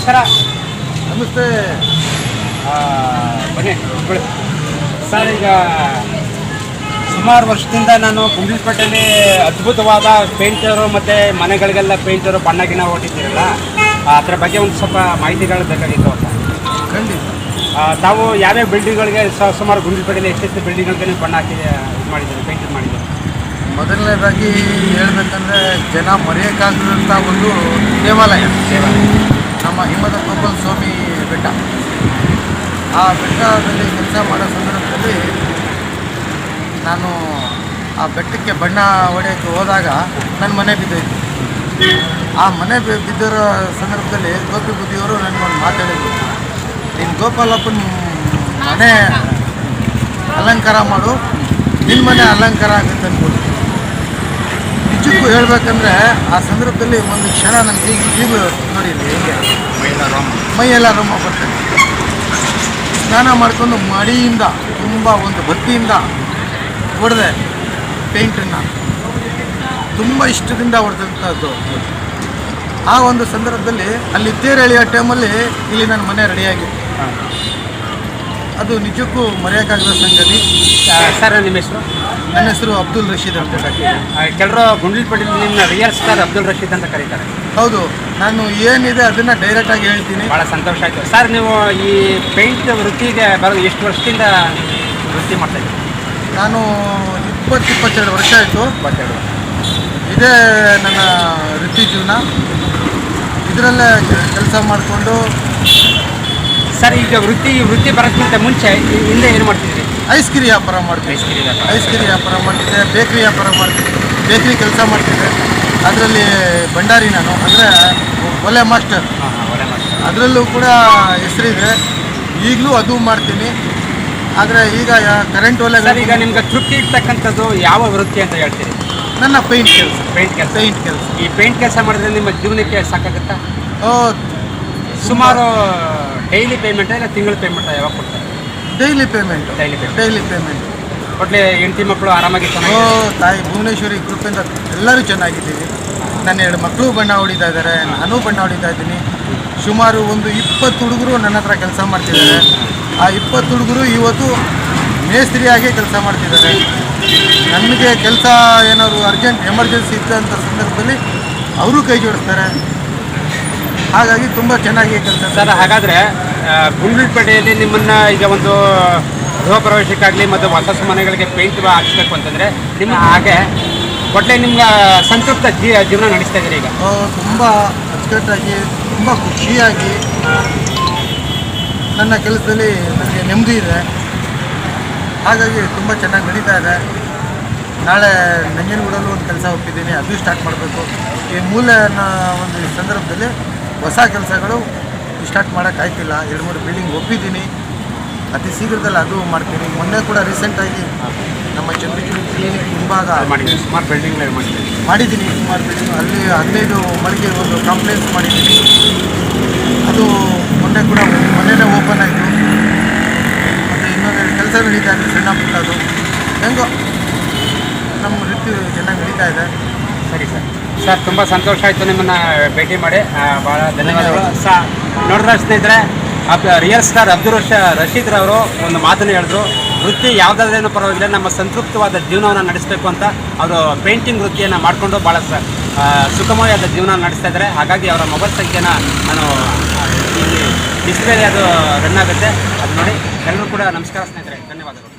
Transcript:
ನಮಸ್ಕಾರ. ನಮಸ್ತೆ. ಬನ್ನಿ ಸರ್, ಈಗ ಸುಮಾರು ವರ್ಷದಿಂದ ನಾನು ಗುಂಡ್ಲುಪೇಟೆಯಲ್ಲಿ ಅದ್ಭುತವಾದ ಪೇಂಟರು ಮತ್ತು ಮನೆಗಳಿಗೆಲ್ಲ ಪೇಂಟರು ಬಣ್ಣ ಗಿಣ ಹೊಡಿತೀರಲ್ಲ, ಅದರ ಬಗ್ಗೆ ಒಂದು ಸ್ವಲ್ಪ ಮಾಹಿತಿಗಳು ಬೇಕಾಗಿತ್ತು ಅಂತ. ಖಂಡಿತ. ತಾವು ಯಾವ್ಯಾವ ಬಿಲ್ಡಿಂಗ್ಗಳಿಗೆ ಸುಮಾರು ಗುಂಡ್ಲುಪೇಟೆಯಲ್ಲಿ ಎಷ್ಟೆಷ್ಟು ಬಿಲ್ಡಿಂಗ್ಗಳಿಗೆ ನೀವು ಬಣ್ಣ ಹಾಕಿ ಇದು ಮಾಡಿದ್ದೀರಿ, ಪೇಂಟ್ ಮಾಡಿದ್ದೀರಿ? ಮೊದಲನೇದಾಗಿ ಹೇಳ್ಬೇಕಂದ್ರೆ ಜನ ಮರೆಯೋಕ್ಕಾಗದಂಥ ಒಂದು ದೇವಾಲಯ ನಮ್ಮ ಹಿಮದ ಗೋಪಾಲ ಸ್ವಾಮಿ ಬೆಟ್ಟ. ಆ ಬೆಟ್ಟದಲ್ಲಿ ಕೆಲಸ ಮಾಡೋ ಸಂದರ್ಭದಲ್ಲಿ ನಾನು ಆ ಬೆಟ್ಟಕ್ಕೆ ಬಣ್ಣ ಹೊಡೆಯೋಕ್ಕೆ ಹೋದಾಗ ನನ್ನ ಮನೆ ಬಿದ್ದೋಯ್ತು. ಆ ಮನೆ ಬಿದ್ದಿರೋ ಸಂದರ್ಭದಲ್ಲಿ ಗೋಪಿ ಬುದ್ಧಿಯವರು ನನಗೊಂದು ಮಾತಾಡಿದ್ರು, ನೀನು ಗೋಪಾಲಪ್ಪನ ಮನೆ ಅಲಂಕಾರ ಮಾಡು, ನಿನ್ನ ಮನೆ ಅಲಂಕಾರ ಆಗುತ್ತೆ ಅನ್ಬೋದು. ನಿಜಕ್ಕೂ ಹೇಳ್ಬೇಕಂದ್ರೆ ಆ ಸಂದರ್ಭದಲ್ಲಿ ಒಂದು ಕ್ಷಣ ನನಗೆ ಈಗಲೂ ನೋಡಿದ್ದೆ, ಹೇಗೆ ಮೈಯೆಲ್ಲ ರೋಮ ಬರ್ತದೆ. ಸ್ನಾನ ಮಾಡಿಕೊಂಡು ಮಡಿಯಿಂದ ತುಂಬ ಒಂದು ಭಕ್ತಿಯಿಂದ ಹೊಡೆದೆ ಪೇಂಟನ್ನು, ತುಂಬ ಇಷ್ಟದಿಂದ ಹೊಡೆದಂಥದ್ದು. ಆ ಒಂದು ಸಂದರ್ಭದಲ್ಲಿ ಅಲ್ಲಿ ತೇರು ಎಳೆಯೋ ಟೈಮಲ್ಲಿ ಇಲ್ಲಿ ನನ್ನ ಮನೆ ರೆಡಿಯಾಗಿತ್ತು. ಅದು ನಿಜಕ್ಕೂ ಮರೆಯೋಕ್ಕಾಗದ ಸಂಗತಿ. ಸರ್, ನಿಮ್ಮ ಹೆಸರು? ನನ್ನ ಹೆಸರು ಅಬ್ದುಲ್ ರಶೀದ್ ಅಂತ. ಕೆಲವರು ಗುಂಡ್ಲುಪೇಟೆಯಲ್ಲಿ ನಿಮ್ಮನ್ನ ರಿಯಲ್ ಸ್ಟಾರ್ ಅಬ್ದುಲ್ ರಶೀದ್ ಅಂತ ಕರೀತಾರೆ. ಹೌದು, ನಾನು ಏನಿದೆ ಅದನ್ನು ಡೈರೆಕ್ಟಾಗಿ ಹೇಳ್ತೀನಿ. ಭಾಳ ಸಂತೋಷ ಆಯಿತು ಸರ್. ನೀವು ಈ ಪೇಂಟ್ ವೃತ್ತಿಗೆ ಬರೋದು ಎಷ್ಟು ವರ್ಷದಿಂದ ವೃತ್ತಿ ಮಾಡ್ತಾಯಿದ್ದೀರಿ? ನಾನು 22 ವರ್ಷ ಆಯಿತು. 22. ಇದೇ ನನ್ನ ವೃತ್ತಿ ಜೀವನ. ಇದರಲ್ಲೇ ಕೆಲಸ ಮಾಡಿಕೊಂಡು. ಸರ್, ಈಗ ವೃತ್ತಿ ಬರೋಕ್ಕಿಂತ ಮುಂಚೆ ಹಿಂದೆ ಏನು ಮಾಡ್ತಿದ್ದೀರಿ? ಐಸ್ ಕ್ರೀಮ್ ವ್ಯಾಪಾರ ಮಾಡ್ತೀನಿ. ಐಸ್ ಕ್ರೀಮ್ ವ್ಯಾಪಾರ ಮಾಡ್ತಿದ್ದೆ, ಬೇಕ್ರಿ ವ್ಯಾಪಾರ ಮಾಡ್ತಿದ್ದೆ, ಬೇಕ್ರಿ ಕೆಲಸ ಮಾಡ್ತಿದ್ದೆ. ಅದರಲ್ಲಿ ಭಂಡಾರಿ ನಾನು, ಅಂದರೆ ಒಲೆ ಮಾಸ್ಟರ್. ಅದರಲ್ಲೂ ಕೂಡ ಹೆಸರಿದೆ. ಈಗಲೂ ಅದು ಮಾಡ್ತೀನಿ. ಆದರೆ ಈಗ ಕರೆಂಟ್ ಒಲೆ. ಸರ್, ಈಗ ನಿಮ್ಗೆ ತೃಪ್ತಿ ಇರ್ತಕ್ಕಂಥದ್ದು ಯಾವ ವೃತ್ತಿ ಅಂತ ಹೇಳ್ತೀರಿ? ನನ್ನ ಪೇಂಟ್ ಕೆಲಸ. ಪೇಂಟ್ ಕೆಲಸ. ಈ ಪೇಂಟ್ ಕೆಲಸ ಮಾಡಿದ್ರೆ ನಿಮ್ಮ ಜೀವನಕ್ಕೆ ಸಾಕಾಗುತ್ತಾ? ಸುಮಾರು ಡೈಲಿ ಪೇಮೆಂಟ್ ಇಲ್ಲ ತಿಂಗಳ ಪೇಮೆಂಟ್ ಯಾವಾಗ ಕೊಡ್ತಾರೆ? Daily payment. ಒಟ್ಲೆ ಹೆಂಡತಿ ಮಕ್ಕಳು ಆರಾಮಾಗಿ? ತಾಯಿ ಭುವನೇಶ್ವರಿ ಕೃಪೆಯಿಂದ ಎಲ್ಲರೂ ಚೆನ್ನಾಗಿದ್ದೀವಿ. ನನ್ನ 2 ಮಕ್ಕಳು ಬಣ್ಣ ಹೊಡಿತಾ ಇದ್ದಾರೆ, ನಾನು ಬಣ್ಣ ಹೊಡಿತಾ ಇದ್ದೀನಿ. ಸುಮಾರು ಒಂದು 20 ಹುಡುಗರು ನನ್ನ ಹತ್ರ ಕೆಲಸ ಮಾಡ್ತಿದ್ದಾರೆ. ಆ 20 ಹುಡುಗರು ಇವತ್ತು ಮೇಸ್ತ್ರಿಯಾಗಿ ಕೆಲಸ ಮಾಡ್ತಿದ್ದಾರೆ. ನನಗೆ ಕೆಲಸ ಏನಾದ್ರು ಅರ್ಜೆಂಟ್ ಎಮರ್ಜೆನ್ಸಿ ಇದ್ದಂಥ ಸಂದರ್ಭದಲ್ಲಿ ಅವರು ಕೈ ಜೋಡಿಸ್ತಾರೆ. ಹಾಗಾಗಿ ತುಂಬ ಚೆನ್ನಾಗಿ ಕೆಲಸ. ಸರ್, ಹಾಗಾದರೆ ಗುಂಡ್ಲುಪೇಟೆಯಲ್ಲಿ ನಿಮ್ಮನ್ನು ಈಗ ಒಂದು ಗೃಹ ಪ್ರವೇಶಕ್ಕಾಗಲಿ ಮತ್ತು ಹೊಸ ಮನೆಗಳಿಗೆ ಪೇಂಟ್ ಹಾಕಿಸ್ಬೇಕು ಅಂತಂದರೆ ನಿಮ್ಮ ಹಾಗೆ ಒಟ್ಟೆ ನಿಮ್ಗೆ ಸಂತೃಪ್ತ ಜೀವನ ನಡೆಸ್ತಾ ಇದ್ದೀರಿ ಈಗ? ತುಂಬ ಅಚ್ಚುಕಟ್ಟಾಗಿ, ತುಂಬ ಖುಷಿಯಾಗಿ ನನ್ನ ಕೆಲಸದಲ್ಲಿ ನನಗೆ ನೆಮ್ಮದಿ ಇದೆ. ಹಾಗಾಗಿ ತುಂಬ ಚೆನ್ನಾಗಿ ನಡೀತಾ ಇದೆ. ನಾಳೆ ನಂಜನಗೂಡಲ್ಲೂ ಒಂದು ಕೆಲಸ ಒಪ್ಪಿದ್ದೀನಿ, ಅದು ಸ್ಟಾರ್ಟ್ ಮಾಡಬೇಕು. ಈ ಮೂಲೆನ ಒಂದು ಸಂದರ್ಭದಲ್ಲಿ ಹೊಸ ಕೆಲಸಗಳು ಸ್ಟಾರ್ಟ್ ಮಾಡೋಕ್ಕಾಯ್ತಿಲ್ಲ. 2-3 ಬಿಲ್ಡಿಂಗ್ ಒಪ್ಪಿದ್ದೀನಿ, ಅತಿ ಶೀಘ್ರದಲ್ಲಿ ಅದು ಮಾಡ್ತೀನಿ. ಮೊನ್ನೆ ಕೂಡ ರೀಸೆಂಟಾಗಿ ನಮ್ಮ ಚಂದ್ರಗಿರಿ ಕ್ಲಿನಿಕ್ ಮುಂಭಾಗ ಸುಮಾರು ಬಿಲ್ಡಿಂಗ್ ಮಾಡಿದ್ದೀನಿ. ಸುಮಾರು ಬಿಲ್ಡಿಂಗ್ ಅಲ್ಲಿ 15 ಮಳಿಗೆ ಒಂದು ಕಾಂಪ್ಲೆಕ್ಸ್ ಮಾಡಿದ್ದೀನಿ. ಅದು ಮೊನ್ನೆನೇ ಓಪನ್ ಆಯಿತು. ಮತ್ತು ಇನ್ನೊಂದು ಕೆಲಸ ನಡೀತಾ ಇದೆ ಸಣ್ಣ ಪುಟ್ಟದು. ಹೆಂಗೋ ನಮ್ಮ ವೃತ್ತಿ ಚೆನ್ನಾಗಿ ನಡೀತಾ ಇದೆ. ಸರಿ ಸರ್, ತುಂಬ ಸಂತೋಷ ಆಯಿತು ನಿಮ್ಮನ್ನು ಭೇಟಿ ಮಾಡಿ. ಭಾಳ ಧನ್ಯವಾದಗಳು. ನೋಡಿದ್ರೆ ಸ್ನೇಹಿತರೆ, ರಿಯಲ್ ಸ್ಟಾರ್ ಅಬ್ದುಲ್ ರಶೀದ್ರವರು ಒಂದು ಮಾತನ್ನು ಹೇಳಿದ್ರು, ವೃತ್ತಿ ಯಾವುದಾದ್ರೇನೂ ಪರವಾಗಿಲ್ಲ, ನಮ್ಮ ಸಂತೃಪ್ತವಾದ ಜೀವನವನ್ನು ನಡೆಸಬೇಕು ಅಂತ. ಅವರು ಪೇಂಟಿಂಗ್ ವೃತ್ತಿಯನ್ನು ಮಾಡಿಕೊಂಡು ಭಾಳ ಸುಖಮಯವಾದ ಜೀವನ ನಡೆಸ್ತಾ ಇದ್ದಾರೆ. ಹಾಗಾಗಿ ಅವರ ಮೊಬೈಲ್ ಸಂಖ್ಯೆನ ನಾನು ಇಲ್ಲಿ ಡಿಸ್ಪ್ಲೇಲಿ ಅದು ರನ್ ಆಗುತ್ತೆ, ಅದು ನೋಡಿ. ಎಲ್ಲರೂ ಕೂಡ ನಮಸ್ಕಾರ ಸ್ನೇಹಿತರೆ, ಧನ್ಯವಾದಗಳು.